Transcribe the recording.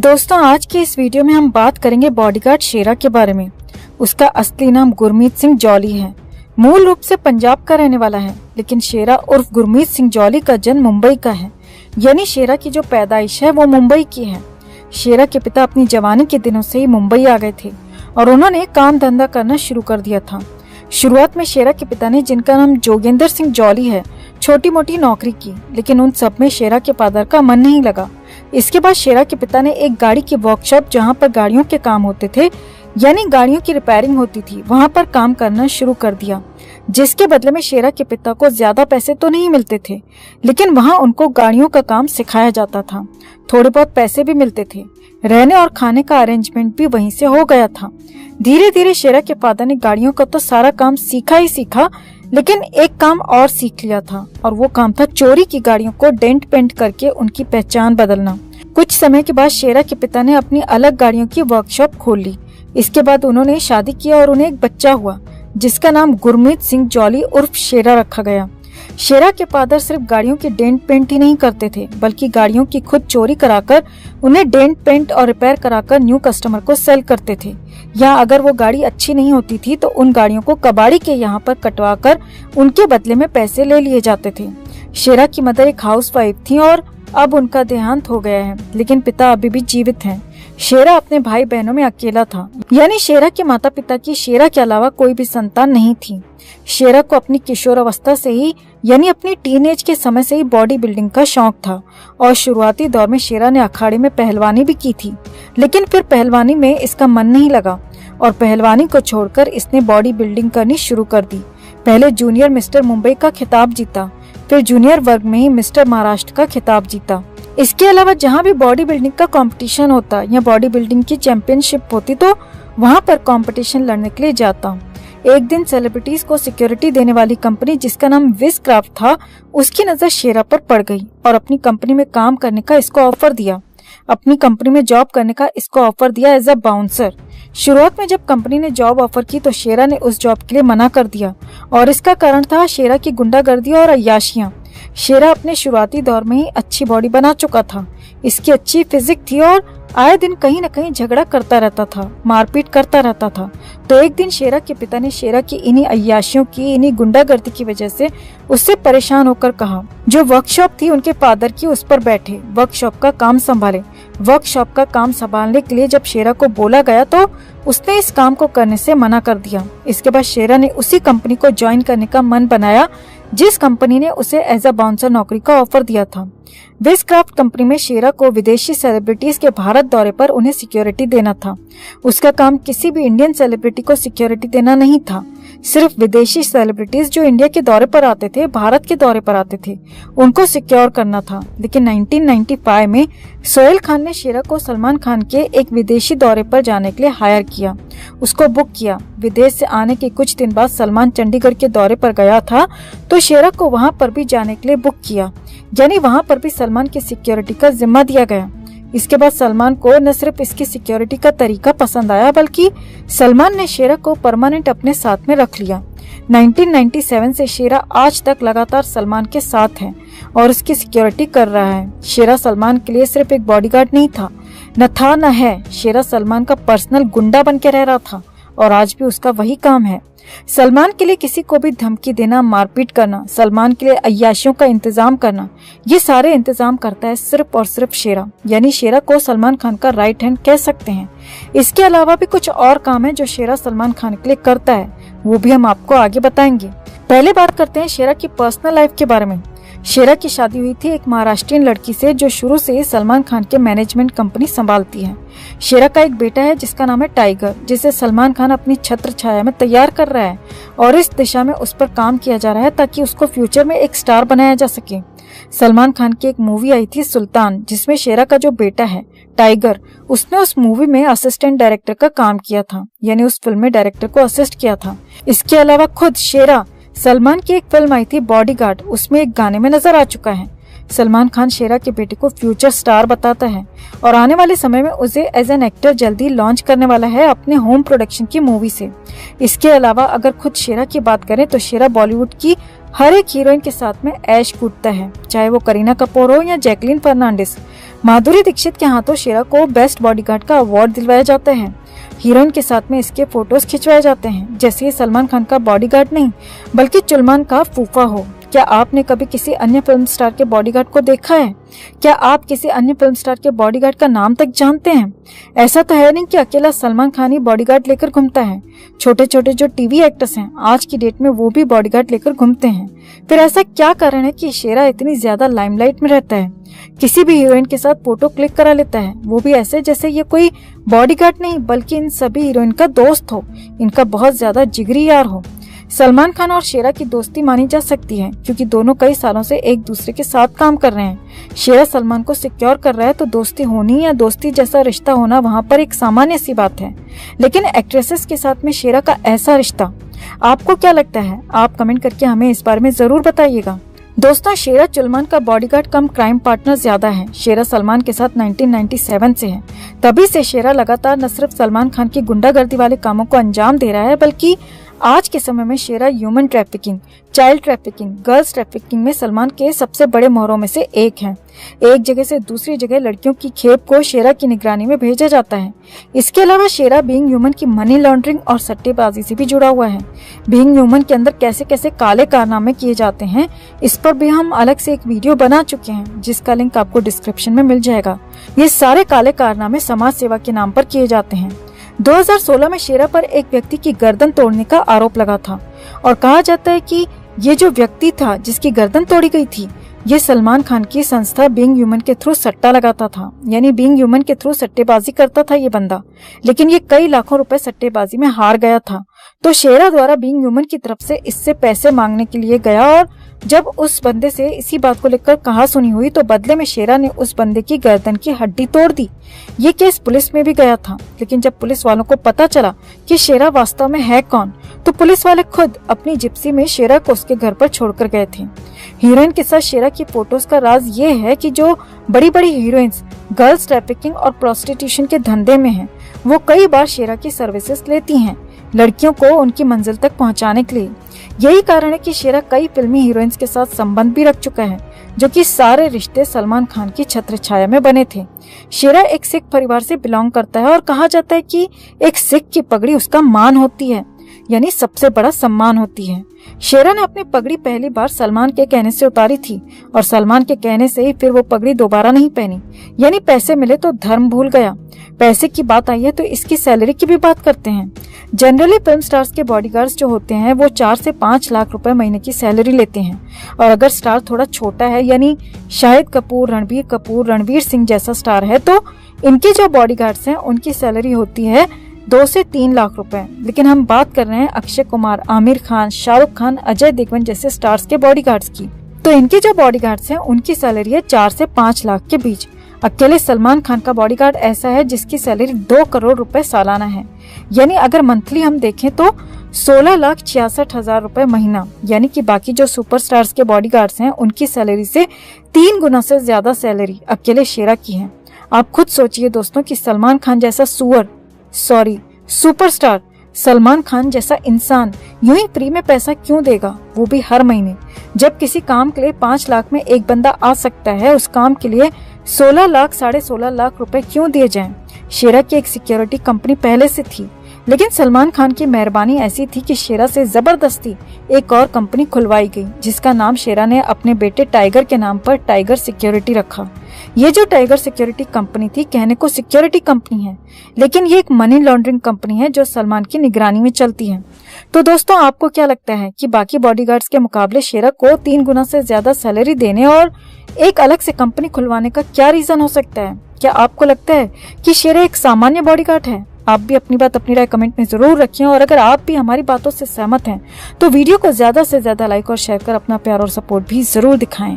दोस्तों, आज के इस वीडियो में हम बात करेंगे बॉडीगार्ड शेरा के बारे में। उसका असली नाम गुरमीत सिंह जॉली है। मूल रूप से पंजाब का रहने वाला है, लेकिन शेरा उर्फ गुरमीत सिंह जॉली का जन्म मुंबई का है। यानी शेरा की जो पैदाइश है वो मुंबई की है। शेरा के पिता अपनी जवानी के दिनों से ही मुंबई आ गए थे और उन्होंने काम धंधा करना शुरू कर दिया था। शुरुआत में शेरा के पिता ने, जिनका नाम जोगेंद्र सिंह जॉली है, छोटी मोटी नौकरी की, लेकिन उन सब में शेरा के फादर का मन नहीं लगा। इसके बाद शेरा के पिता ने एक गाड़ी की वर्कशॉप, जहां पर गाड़ियों के काम होते थे, यानी गाड़ियों की रिपेयरिंग होती थी, वहां पर काम करना शुरू कर दिया। जिसके बदले में शेरा के पिता को ज्यादा पैसे तो नहीं मिलते थे, लेकिन वहां उनको गाड़ियों का काम सिखाया जाता था। थोड़े बहुत पैसे भी मिलते थे। रहने और खाने का अरेंजमेंट भी वहीं से हो गया था। धीरे धीरे शेरा के फादर ने गाड़ियों का तो सारा काम सीखा ही सीखा, लेकिन एक काम और सीख लिया था, और वो काम था चोरी की गाड़ियों को डेंट पेंट करके उनकी पहचान बदलना। कुछ समय के बाद शेरा के पिता ने अपनी अलग गाड़ियों की वर्कशॉप खोल ली। इसके बाद उन्होंने शादी किया और उन्हें एक बच्चा हुआ, जिसका नाम गुरमीत सिंह जॉली उर्फ शेरा रखा गया। शेरा के फादर सिर्फ गाड़ियों की डेंट पेंट ही नहीं करते थे, बल्कि गाड़ियों की खुद चोरी कराकर उन्हें डेंट पेंट और रिपेयर कराकर न्यू कस्टमर को सेल करते थे। या अगर वो गाड़ी अच्छी नहीं होती थी तो उन गाड़ियों को कबाड़ी के यहाँ पर कटवाकर उनके बदले में पैसे ले लिए जाते थे। शेरा की मदर एक हाउसवाइफ थी और अब उनका देहांत हो गया है, लेकिन पिता अभी भी जीवित हैं। शेरा अपने भाई बहनों में अकेला था, यानी शेरा के माता पिता की शेरा के अलावा कोई भी संतान नहीं थी। शेरा को अपनी किशोर अवस्था से ही, यानी अपनी टीनेज के समय से ही बॉडी बिल्डिंग का शौक था, और शुरुआती दौर में शेरा ने अखाड़े में पहलवानी भी की थी, लेकिन फिर पहलवानी में इसका मन नहीं लगा और पहलवानी को छोड़कर इसने बॉडी बिल्डिंग करनी शुरू कर दी। पहले जूनियर मिस्टर मुंबई का खिताब जीता, फिर जूनियर वर्ग में ही मिस्टर महाराष्ट्र का खिताब जीता। इसके अलावा जहाँ भी बॉडी बिल्डिंग का कंपटीशन होता या बॉडी बिल्डिंग की चैंपियनशिप होती तो वहाँ पर कंपटीशन लड़ने के लिए जाता। एक दिन सेलिब्रिटीज को सिक्योरिटी देने वाली कंपनी, जिसका नाम विज क्राफ्ट था, उसकी नजर शेरा पर पड़ गई और अपनी कंपनी में काम करने का इसको ऑफर दिया। अपनी कंपनी में जॉब करने का इसको ऑफर दिया एज अ बाउंसर। शुरुआत में जब कंपनी ने जॉब ऑफर की तो शेरा ने उस जॉब के लिए मना कर दिया, और इसका कारण था शेरा की गुंडागर्दी और अय्याशियां। शेरा अपने शुरुआती दौर में ही अच्छी बॉडी बना चुका था। इसकी अच्छी फिजिक थी और आए दिन कहीं न कहीं झगड़ा करता रहता था, मारपीट करता रहता था। तो एक दिन शेरा के पिता ने शेरा की इन्हीं अय्याशियों की, इन्हीं गुंडागर्दी की वजह से उससे परेशान होकर कहा, जो वर्कशॉप थी उनके फादर की, उस पर बैठे वर्कशॉप का काम संभाले। वर्कशॉप का काम संभालने के लिए जब शेरा को बोला गया तो उसने इस काम को करने से मना कर दिया। इसके बाद शेरा ने उसी कंपनी को ज्वाइन करने का मन बनाया जिस कंपनी ने उसे एज अ बाउंसर नौकरी का ऑफर दिया था। विज क्राफ्ट कंपनी में शेरा को विदेशी सेलिब्रिटीज के भारत दौरे पर उन्हें सिक्योरिटी देना था। उसका काम किसी भी इंडियन सेलिब्रिटी को सिक्योरिटी देना नहीं था, सिर्फ विदेशी सेलिब्रिटीज जो इंडिया के दौरे पर आते थे, भारत के दौरे पर आते थे, उनको सिक्योर करना था। लेकिन 1995 में सोहेल खान ने शेरा को सलमान खान के एक विदेशी दौरे पर जाने के लिए हायर किया, उसको बुक किया। विदेश से आने के कुछ दिन बाद सलमान चंडीगढ़ के दौरे पर गया था, तो शेरा को वहां पर भी जाने के लिए बुक किया, यानी वहां पर भी सलमान की सिक्योरिटी का जिम्मा दिया गया। इसके बाद सलमान को न सिर्फ इसकी सिक्योरिटी का तरीका पसंद आया, बल्कि सलमान ने शेरा को परमानेंट अपने साथ में रख लिया। 1997 से शेरा आज तक लगातार सलमान के साथ है और उसकी सिक्योरिटी कर रहा है। शेरा सलमान के लिए सिर्फ एक बॉडीगार्ड नहीं था, न है। शेरा सलमान का पर्सनल गुंडा बन के रह रहा था और आज भी उसका वही काम है। सलमान के लिए किसी को भी धमकी देना, मारपीट करना, सलमान के लिए अय्याशियों का इंतजाम करना, ये सारे इंतजाम करता है सिर्फ और सिर्फ शेरा। यानी शेरा को सलमान खान का राइट हैंड कह सकते हैं। इसके अलावा भी कुछ और काम है जो शेरा सलमान खान के लिए करता है, वो भी हम आपको आगे बताएंगे। पहले बात करते हैं शेरा की पर्सनल लाइफ के बारे में। शेरा की शादी हुई थी एक महाराष्ट्रियन लड़की से, जो शुरू से ही सलमान खान के मैनेजमेंट कंपनी संभालती है। शेरा का एक बेटा है जिसका नाम है टाइगर, जिसे सलमान खान अपनी छत्र छाया में तैयार कर रहा है और इस दिशा में उस पर काम किया जा रहा है ताकि उसको फ्यूचर में एक स्टार बनाया जा सके। सलमान खान की एक मूवी आई थी सुल्तान, जिसमें शेरा का जो बेटा है टाइगर, उसने उस मूवी में असिस्टेंट डायरेक्टर का काम किया था, यानी उस फिल्म में डायरेक्टर को असिस्ट किया था। इसके अलावा खुद शेरा सलमान की एक फिल्म आई थी बॉडीगार्ड, उसमें एक गाने में नजर आ चुका है। सलमान खान शेरा के बेटे को फ्यूचर स्टार बताता है और आने वाले समय में उसे एज एन एक्टर जल्दी लॉन्च करने वाला है अपने होम प्रोडक्शन की मूवी से। इसके अलावा अगर खुद शेरा की बात करें तो शेरा बॉलीवुड की हर एक हीरोइन के साथ में ऐश कूटता है, चाहे वो करीना कपूर हो या जैकलीन फर्नांडिस। माधुरी दीक्षित के हाथों शेरा को बेस्ट बॉडीगार्ड का अवार्ड दिलवाया जाता है। हीरोइन के साथ में इसके फोटोज खिंचवाए जाते हैं जैसे ये सलमान खान का बॉडीगार्ड नहीं बल्कि चुलमान का फूफा हो। क्या आपने कभी किसी अन्य फिल्म स्टार के बॉडीगार्ड को देखा है? क्या आप किसी अन्य फिल्म स्टार के बॉडीगार्ड का नाम तक जानते हैं? ऐसा तो है नहीं कि अकेला सलमान खान ही बॉडीगार्ड लेकर घूमता है। छोटे छोटे जो टीवी एक्टर्स हैं आज की डेट में वो भी बॉडीगार्ड लेकर घूमते हैं। फिर ऐसा क्या कारण है कि शेरा इतनी ज्यादा लाइमलाइट में रहता है? किसी भी हीरोइन के साथ फोटो क्लिक करा लेता है, वो भी ऐसे जैसे ये कोई बॉडीगार्ड नहीं बल्कि इन सभी हीरोइन का दोस्त हो, इनका बहुत ज्यादा जिगरी यार हो। सलमान खान और शेरा की दोस्ती मानी जा सकती है क्योंकि दोनों कई सालों से एक दूसरे के साथ काम कर रहे हैं। शेरा सलमान को सिक्योर कर रहा है तो दोस्ती होनी या दोस्ती जैसा रिश्ता होना वहाँ पर एक सामान्य सी बात है, लेकिन एक्ट्रेसेस के साथ में शेरा का ऐसा रिश्ता, आपको क्या लगता है? आप कमेंट करके हमें इस बारे में जरूर बताइएगा। दोस्तों, शेरा चुलमान का बॉडीगार्ड कम क्राइम पार्टनर ज्यादा है। शेरा सलमान के साथ 1997 से है। तभी से शेरा लगातार न सिर्फ सलमान खान की गुंडागर्दी वाले कामों को अंजाम दे रहा है बल्कि आज के समय में Shera human trafficking, child trafficking, girls trafficking में सलमान के सबसे बड़े मोहरों में से एक है। एक जगह से दूसरी जगह लड़कियों की खेप को शेरा की निगरानी में भेजा जाता है। इसके अलावा शेरा बीइंग ह्यूमन की मनी लॉन्ड्रिंग और सट्टेबाजी से भी जुड़ा हुआ है। बीइंग ह्यूमन के अंदर कैसे कैसे काले कारनामे किए जाते हैं इस पर भी हम अलग से एक वीडियो बना चुके हैं जिसका लिंक आपको डिस्क्रिप्शन में मिल जाएगा। ये सारे काले कारनामे समाज सेवा के नाम पर किए जाते हैं। 2016 में शेरा पर एक व्यक्ति की गर्दन तोड़ने का आरोप लगा था और कहा जाता है कि ये जो व्यक्ति था जिसकी गर्दन तोड़ी गई थी ये सलमान खान की संस्था बीइंग ह्यूमन के थ्रू सट्टा लगाता था, यानी बीइंग ह्यूमन के थ्रू सट्टेबाजी करता था ये बंदा, लेकिन ये कई लाखों रुपए सट्टेबाजी में हार गया था। तो शेरा द्वारा बीइंग ह्यूमन की तरफ से इससे पैसे मांगने के लिए गया और जब उस बंदे से इसी बात को लेकर कहा सुनी हुई तो बदले में शेरा ने उस बंदे की गर्दन की हड्डी तोड़ दी। ये केस पुलिस में भी गया था, लेकिन जब पुलिस वालों को पता चला कि शेरा वास्तव में है कौन तो पुलिस वाले खुद अपनी जिप्सी में शेरा को उसके घर पर छोड़कर गए थे। हीरोइन के साथ शेरा की फोटोज का राज ये है कि जो बड़ी बड़ी हीरोइंस गर्ल्स ट्रैफिकिंग और प्रोस्टिट्यूशन के धंधे में हैं, वो कई बार शेरा की सर्विसेज लेती हैं लड़कियों को उनकी मंजिल तक पहुंचाने के लिए। यही कारण है कि शेरा कई फिल्मी हीरोइंस के साथ संबंध भी रख चुका है, जो कि सारे रिश्ते सलमान खान की छत्र छाया में बने थे। शेरा एक सिख परिवार से बिलोंग करता है और कहा जाता है कि एक सिख की पगड़ी उसका मान होती है, यानी सबसे बड़ा सम्मान होती है। शेरा ने अपनी पगड़ी पहली बार सलमान के कहने से उतारी थी और सलमान के कहने से ही फिर वो पगड़ी दोबारा नहीं पहनी, यानी पैसे मिले तो धर्म भूल गया। पैसे की बात आई है तो इसकी सैलरी की भी बात करते हैं। जनरली फिल्म स्टार्स के बॉडीगार्ड्स जो होते हैं वो 4 से 5 लाख रुपए महीने की सैलरी लेते हैं और अगर स्टार थोड़ा छोटा है यानी शाहिद कपूर, रणबीर कपूर, रणवीर सिंह जैसा स्टार है तो इनके जो बॉडीगार्ड्स हैं उनकी सैलरी होती है 2 से 3 लाख रुपए। लेकिन हम बात कर रहे हैं अक्षय कुमार, आमिर खान, शाहरुख खान, अजय देवगन जैसे स्टार्स के बॉडीगार्ड्स की, तो इनके जो बॉडीगार्ड्स हैं उनकी सैलरी है 4 से 5 लाख के बीच। अकेले सलमान खान का बॉडीगार्ड ऐसा है जिसकी सैलरी 2 करोड़ रुपए सालाना है, यानी अगर मंथली हम देखें तो 16,66,000 रुपए महीना, यानी कि बाकी जो सुपरस्टार्स के बॉडीगार्ड्स हैं उनकी सैलरी से 3 गुना से ज्यादा सैलरी अकेले शेरा की है। आप खुद सोचिए दोस्तों कि सलमान खान जैसा सुपरस्टार, सलमान खान जैसा इंसान यूं ही फ्री में पैसा क्यों देगा, वो भी हर महीने। जब किसी काम के लिए 5 लाख में एक बंदा आ सकता है, उस काम के लिए 16 लाख 16.5 लाख रुपए क्यों दिए जाएं? शेरा की एक सिक्योरिटी कंपनी पहले से थी, लेकिन सलमान खान की मेहरबानी ऐसी थी कि शेरा से जबरदस्ती एक और कंपनी खुलवाई गई जिसका नाम शेरा ने अपने बेटे टाइगर के नाम पर टाइगर सिक्योरिटी रखा। ये जो टाइगर सिक्योरिटी कंपनी थी कहने को सिक्योरिटी कंपनी है, लेकिन ये एक मनी लॉन्ड्रिंग कंपनी है जो सलमान की निगरानी में चलती है। तो दोस्तों, आपको क्या लगता है कि बाकी बॉडीगार्ड्स के मुकाबले शेरा को 3 गुना से ज्यादा सैलरी देने और एक अलग से कंपनी खुलवाने का क्या रीजन हो सकता है? क्या आपको लगता है कि शेरा एक सामान्य बॉडीगार्ड है? आप भी अपनी बात, अपनी राय कमेंट में जरूर रखिए और अगर आप भी हमारी बातों से सहमत हैं तो वीडियो को ज्यादा से ज्यादा लाइक और शेयर कर अपना प्यार और सपोर्ट भी जरूर दिखाएं।